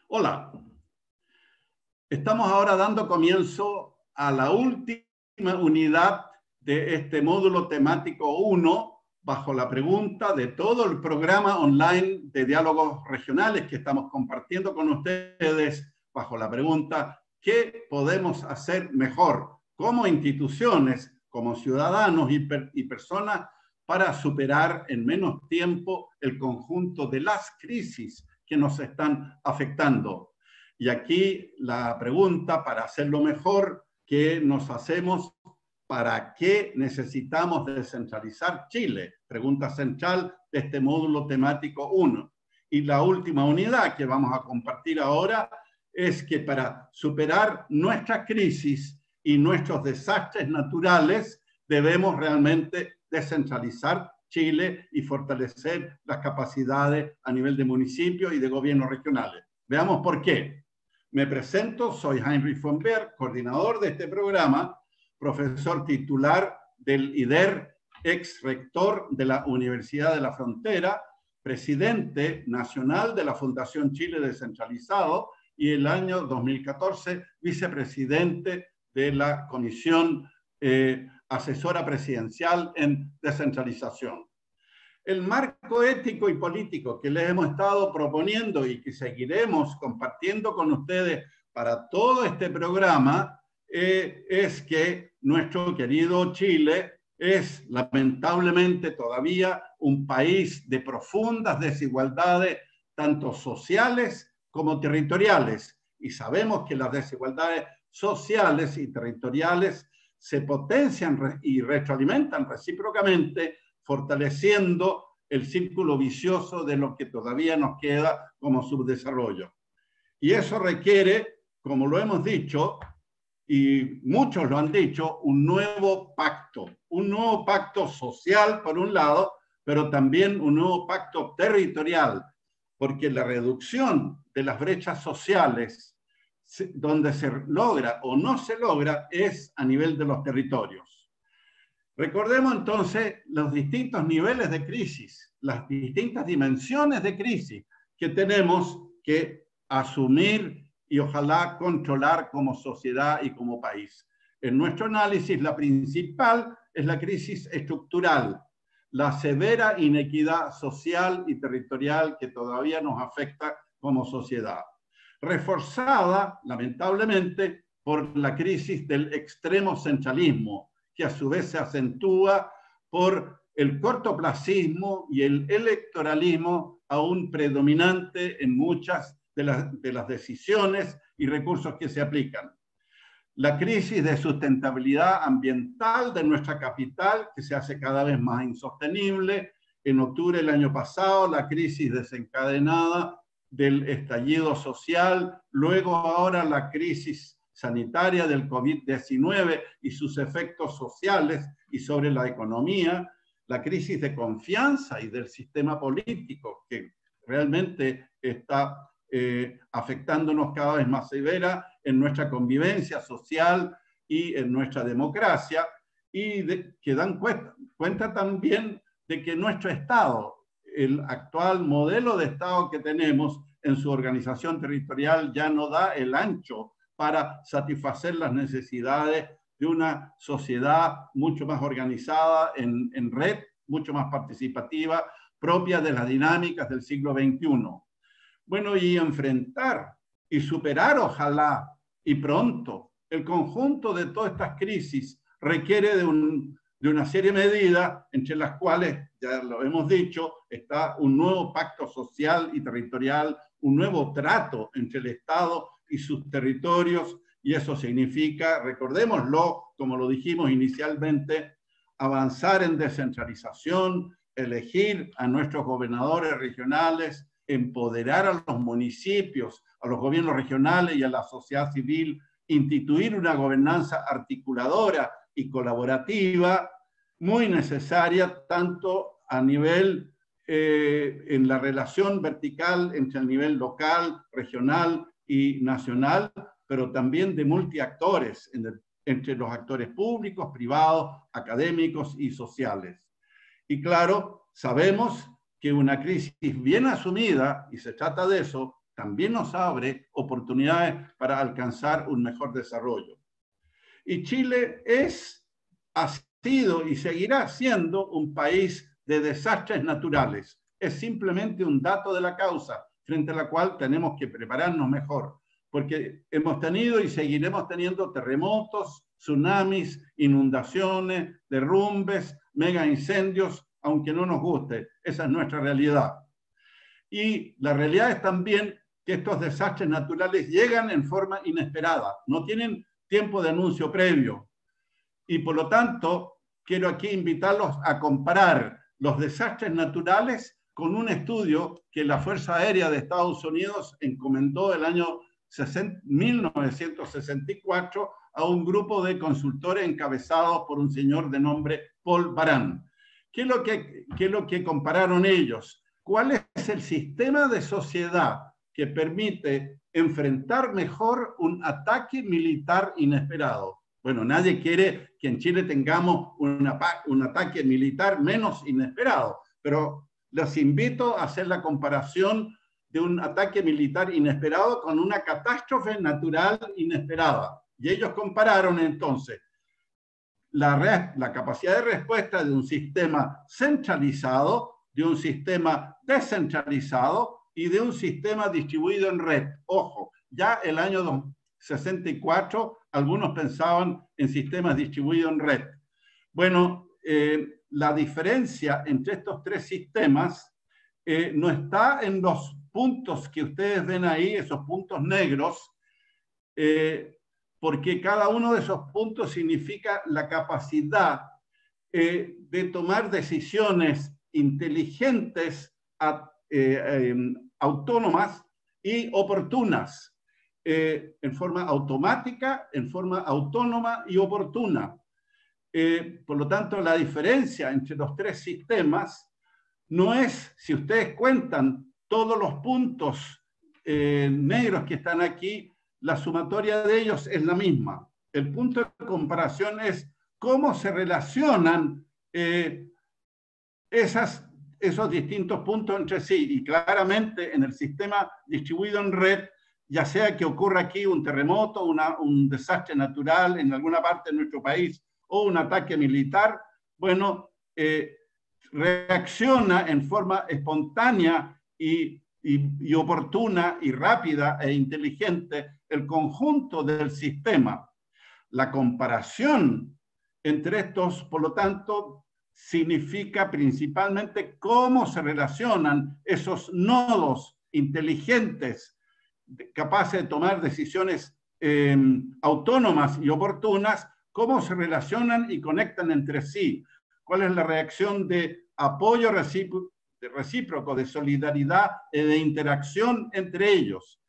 Hola, estamos ahora dando comienzo a la última unidad de este módulo temático 1 bajo la pregunta de todo el programa online de diálogos regionales que estamos compartiendo con ustedes bajo la pregunta ¿qué podemos hacer mejor como instituciones, como ciudadanos y personas para superar en menos tiempo el conjunto de las crisis que nos están afectando? Y aquí la pregunta, para hacerlo mejor, que nos hacemos: ¿para qué necesitamos descentralizar Chile? Pregunta central de este módulo temático 1. Y la última unidad que vamos a compartir ahora es que para superar nuestra crisis y nuestros desastres naturales debemos realmente descentralizar Chile y fortalecer las capacidades a nivel de municipios y de gobiernos regionales. Veamos por qué. Me presento, soy Heinrich von Berg, coordinador de este programa, profesor titular del IDER, ex rector de la Universidad de la Frontera, presidente nacional de la Fundación Chile Descentralizado y el año 2014 vicepresidente de la Comisión Asesora Presidencial en Descentralización. El marco ético y político que les hemos estado proponiendo y que seguiremos compartiendo con ustedes para todo este programa es que nuestro querido Chile es lamentablemente todavía un país de profundas desigualdades, tanto sociales como territoriales. Y sabemos que las desigualdades sociales y territoriales se potencian y retroalimentan recíprocamente, fortaleciendo el círculo vicioso de lo que todavía nos queda como subdesarrollo. Y eso requiere, como lo hemos dicho, y muchos lo han dicho, un nuevo pacto social por un lado, pero también un nuevo pacto territorial, porque la reducción de las brechas sociales, donde se logra o no se logra, es a nivel de los territorios. Recordemos entonces los distintos niveles de crisis, las distintas dimensiones de crisis que tenemos que asumir y ojalá controlar como sociedad y como país. En nuestro análisis, la principal es la crisis estructural, la severa inequidad social y territorial que todavía nos afecta como sociedad, reforzada, lamentablemente, por la crisis del extremo centralismo, que a su vez se acentúa por el cortoplacismo y el electoralismo aún predominante en muchas de las decisiones y recursos que se aplican. La crisis de sustentabilidad ambiental de nuestra capital, que se hace cada vez más insostenible. En octubre del año pasado, la crisis desencadenada del estallido social, luego ahora la crisis sanitaria del COVID-19 y sus efectos sociales y sobre la economía, la crisis de confianza y del sistema político, que realmente está afectándonos cada vez más severa en nuestra convivencia social y en nuestra democracia, y que dan cuenta también de que nuestro Estado, el actual modelo de Estado que tenemos en su organización territorial, ya no da el ancho para satisfacer las necesidades de una sociedad mucho más organizada en red, mucho más participativa, propia de las dinámicas del siglo XXI. Bueno, y enfrentar y superar, ojalá, y pronto, el conjunto de todas estas crisis requiere de una serie de medidas, entre las cuales, ya lo hemos dicho, está un nuevo pacto social y territorial, un nuevo trato entre el Estado y sus territorios, y eso significa, recordémoslo, como lo dijimos inicialmente, avanzar en descentralización, elegir a nuestros gobernadores regionales, empoderar a los municipios, a los gobiernos regionales y a la sociedad civil, instituir una gobernanza articuladora y colaborativa, muy necesaria tanto a nivel en la relación vertical entre el nivel local, regional y nacional, pero también de multiactores, entre los actores públicos, privados, académicos y sociales. Y claro, sabemos que una crisis bien asumida, y se trata de eso, también nos abre oportunidades para alcanzar un mejor desarrollo. Y Chile ha sido y seguirá siendo un país de desastres naturales. Es simplemente un dato de la causa frente a la cual tenemos que prepararnos mejor, porque hemos tenido y seguiremos teniendo terremotos, tsunamis, inundaciones, derrumbes, mega incendios, aunque no nos guste. Esa es nuestra realidad. Y la realidad es también que estos desastres naturales llegan en forma inesperada, no tienen tiempo de anuncio previo. Y por lo tanto, quiero aquí invitarlos a comparar los desastres naturales con un estudio que la Fuerza Aérea de Estados Unidos encomendó el año 1964 a un grupo de consultores encabezados por un señor de nombre Paul Baran. ¿Qué es lo que compararon ellos? ¿Cuál es el sistema de sociedad que permite enfrentar mejor un ataque militar inesperado? Bueno, nadie quiere que en Chile tengamos un ataque militar menos inesperado, pero les invito a hacer la comparación de un ataque militar inesperado con una catástrofe natural inesperada. Y ellos compararon entonces la capacidad de respuesta de un sistema centralizado, de un sistema descentralizado y de un sistema distribuido en red. Ojo, ya el año 64 algunos pensaban en sistemas distribuidos en red. Bueno, la diferencia entre estos tres sistemas no está en los puntos que ustedes ven ahí, esos puntos negros, porque cada uno de esos puntos significa la capacidad de tomar decisiones inteligentes, autónomas y oportunas, en forma automática, en forma autónoma y oportuna. Por lo tanto, la diferencia entre los tres sistemas no es, si ustedes cuentan todos los puntos negros que están aquí, la sumatoria de ellos es la misma. El punto de comparación es cómo se relacionan esos distintos puntos entre sí. Y claramente en el sistema distribuido en red, ya sea que ocurra aquí un terremoto, un desastre natural en alguna parte de nuestro país o un ataque militar, bueno, reacciona en forma espontánea y oportuna y rápida e inteligente el conjunto del sistema. La comparación entre estos, por lo tanto, significa principalmente cómo se relacionan esos nodos inteligentes capaces de tomar decisiones autónomas y oportunas, cómo se relacionan y conectan entre sí. ¿Cuál es la reacción de apoyo recíproco, de solidaridad y de interacción entre ellos?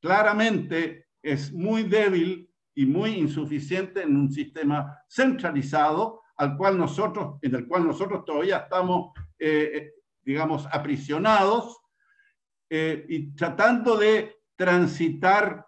Claramente es muy débil y muy insuficiente en un sistema centralizado en el cual nosotros todavía estamos, digamos, aprisionados y tratando de transitar,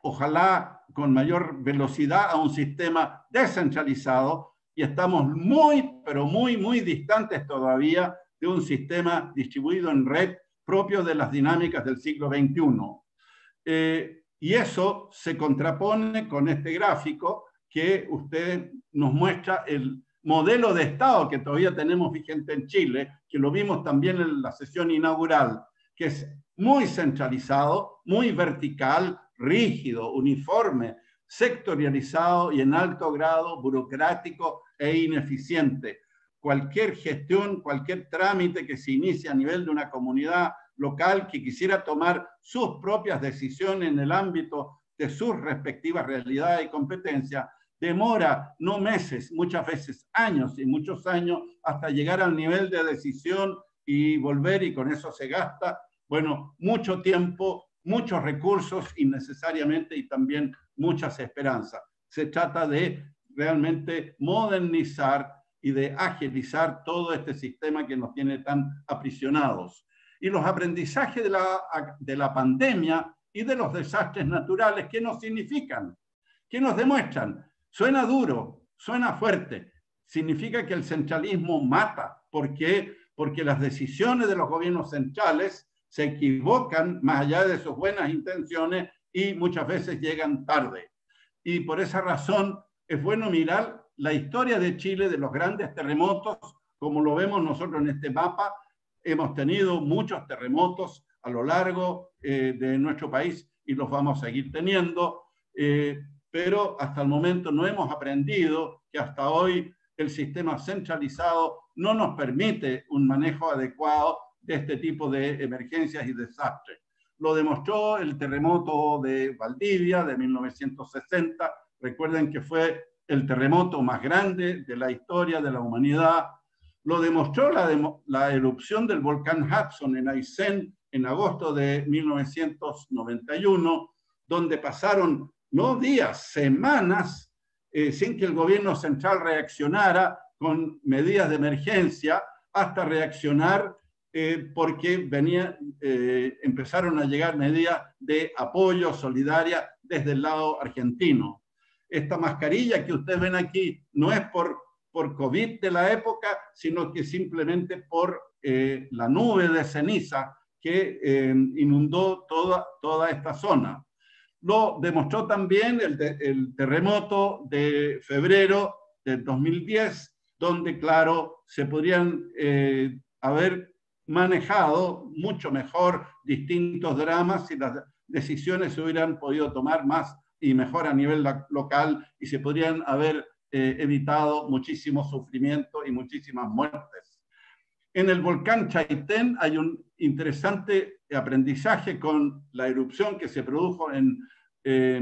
ojalá con mayor velocidad, a un sistema descentralizado, y estamos muy, pero muy, muy distantes todavía de un sistema distribuido en red propio de las dinámicas del siglo XXI. Y eso se contrapone con este gráfico que usted nos muestra el modelo de Estado que todavía tenemos vigente en Chile, que lo vimos también en la sesión inaugural, que es muy centralizado, muy vertical, rígido, uniforme, sectorializado y en alto grado burocrático e ineficiente. Cualquier gestión, cualquier trámite que se inicie a nivel de una comunidad local que quisiera tomar sus propias decisiones en el ámbito de sus respectivas realidades y competencias, demora no meses, muchas veces años y muchos años hasta llegar al nivel de decisión y volver, y con eso se gasta, bueno, mucho tiempo, muchos recursos innecesariamente y también muchas esperanzas. Se trata de realmente modernizar y de agilizar todo este sistema que nos tiene tan aprisionados. Y los aprendizajes de la pandemia y de los desastres naturales, ¿qué nos significan? ¿Qué nos demuestran? Suena duro, suena fuerte. Significa que el centralismo mata. ¿Por qué? Porque las decisiones de los gobiernos centrales se equivocan más allá de sus buenas intenciones y muchas veces llegan tarde. Y por esa razón es bueno mirar la historia de Chile, de los grandes terremotos, como lo vemos nosotros en este mapa. Hemos tenido muchos terremotos a lo largo de nuestro país y los vamos a seguir teniendo, pero hasta el momento no hemos aprendido que hasta hoy el sistema centralizado no nos permite un manejo adecuado de este tipo de emergencias y desastres. Lo demostró el terremoto de Valdivia de 1960. Recuerden que fue el terremoto más grande de la historia de la humanidad. Lo demostró la erupción del volcán Hudson en Aysén en agosto de 1991, donde pasaron no días, semanas, sin que el gobierno central reaccionara con medidas de emergencia, hasta reaccionar porque empezaron a llegar medidas de apoyo solidaria desde el lado argentino. Esta mascarilla que ustedes ven aquí no es por COVID de la época, sino que simplemente por la nube de ceniza que inundó toda esta zona. Lo demostró también el terremoto de febrero del 2010, donde, claro, se podrían haber manejado mucho mejor distintos dramas si las decisiones se hubieran podido tomar más y mejor a nivel local y se podrían haber evitado muchísimo sufrimiento y muchísimas muertes. En el volcán Chaitén hay un interesante aprendizaje con la erupción que se produjo en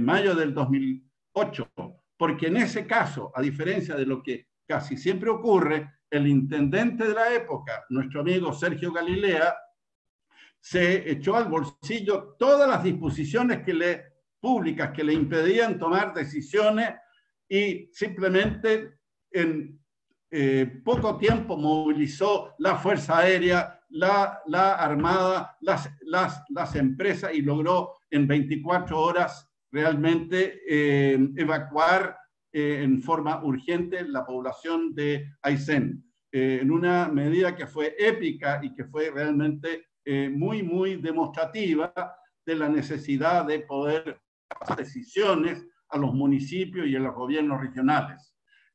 mayo del 2008, porque en ese caso, a diferencia de lo que casi siempre ocurre, el intendente de la época, nuestro amigo Sergio Galilea, se echó al bolsillo todas las disposiciones públicas que le impedían tomar decisiones y simplemente en poco tiempo movilizó la Fuerza Aérea, la Armada, las empresas y logró en 24 horas realmente evacuar en forma urgente la población de Aysén, en una medida que fue épica y que fue realmente muy, muy demostrativa de la necesidad de poder hacer decisiones a los municipios y a los gobiernos regionales.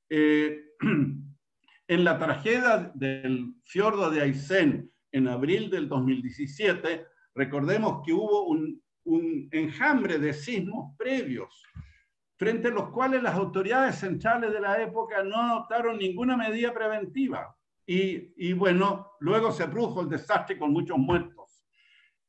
En la tragedia del fiordo de Aysén en abril del 2017, recordemos que hubo un enjambre de sismos previos, frente a los cuales las autoridades centrales de la época no adoptaron ninguna medida preventiva. Y bueno, luego se produjo el desastre con muchos muertos.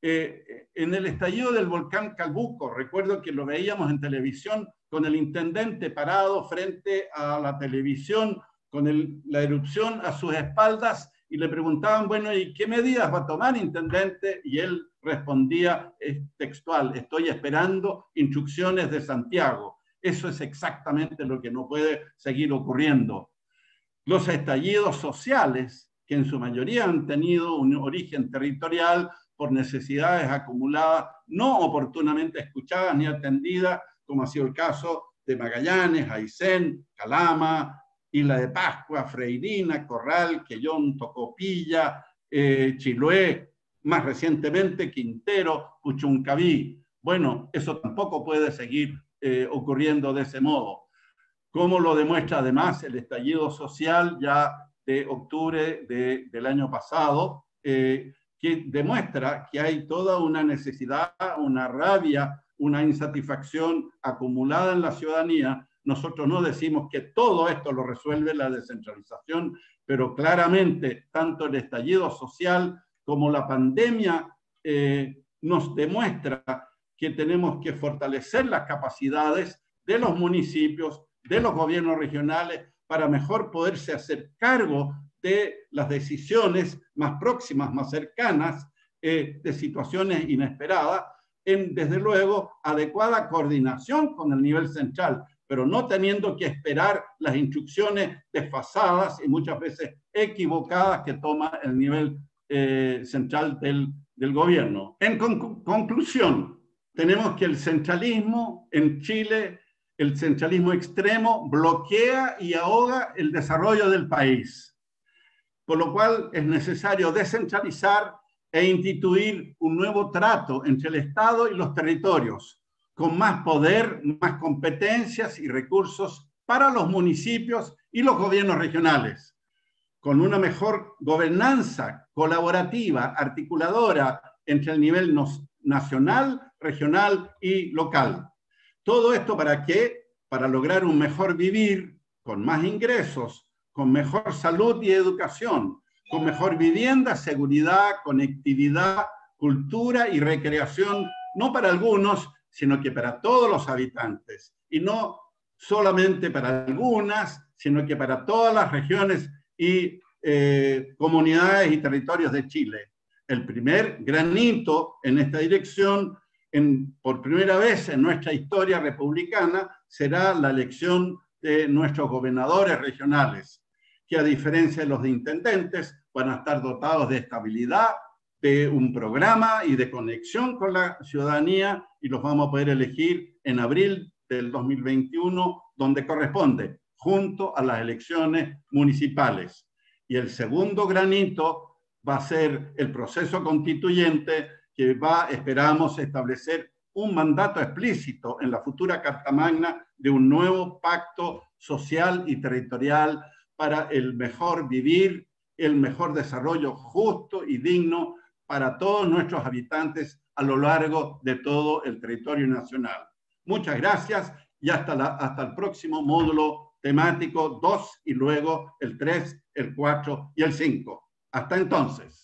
En el estallido del volcán Calbuco, recuerdo que lo veíamos en televisión con el intendente parado frente a la televisión, con la erupción a sus espaldas, y le preguntaban, bueno, ¿y qué medidas va a tomar, intendente? Y él respondía textual: estoy esperando instrucciones de Santiago. Eso es exactamente lo que no puede seguir ocurriendo. Los estallidos sociales, que en su mayoría han tenido un origen territorial por necesidades acumuladas, no oportunamente escuchadas ni atendidas, como ha sido el caso de Magallanes, Aysén, Calama, Isla de Pascua, Freirina, Corral, Quellón, Tocopilla, Chiloé, más recientemente Quintero, Puchuncaví. Bueno, eso tampoco puede seguir ocurriendo de ese modo, como lo demuestra además el estallido social ya de octubre del año pasado, que demuestra que hay toda una necesidad, una rabia, una insatisfacción acumulada en la ciudadanía. Nosotros no decimos que todo esto lo resuelve la descentralización, pero claramente tanto el estallido social como la pandemia nos demuestra que tenemos que fortalecer las capacidades de los municipios, de los gobiernos regionales, para mejor poderse hacer cargo de las decisiones más próximas, más cercanas, de situaciones inesperadas, desde luego, adecuada coordinación con el nivel central, pero no teniendo que esperar las instrucciones desfasadas y muchas veces equivocadas que toma el nivel central del gobierno. En conclusión, tenemos que el centralismo en Chile, el centralismo extremo, bloquea y ahoga el desarrollo del país, por lo cual es necesario descentralizar, e instituir un nuevo trato entre el Estado y los territorios, con más poder, más competencias y recursos para los municipios y los gobiernos regionales, con una mejor gobernanza colaborativa, articuladora entre el nivel nacional, regional y local. Todo esto ¿para qué? Para lograr un mejor vivir, con más ingresos, con mejor salud y educación, con mejor vivienda, seguridad, conectividad, cultura y recreación, no para algunos, sino que para todos los habitantes, y no solamente para algunas, sino que para todas las regiones y comunidades y territorios de Chile. El primer granito en esta dirección, por primera vez en nuestra historia republicana, será la elección de nuestros gobernadores regionales, que a diferencia de los de intendentes, van a estar dotados de estabilidad, de un programa y de conexión con la ciudadanía, y los vamos a poder elegir en abril del 2021, donde corresponde, junto a las elecciones municipales. Y el segundo granito va a ser el proceso constituyente, que va, esperamos, establecer un mandato explícito en la futura Carta Magna de un nuevo pacto social y territorial para el mejor vivir, el mejor desarrollo justo y digno para todos nuestros habitantes a lo largo de todo el territorio nacional. Muchas gracias y hasta el próximo módulo temático 2 y luego el 3, el 4 y el 5. Hasta entonces.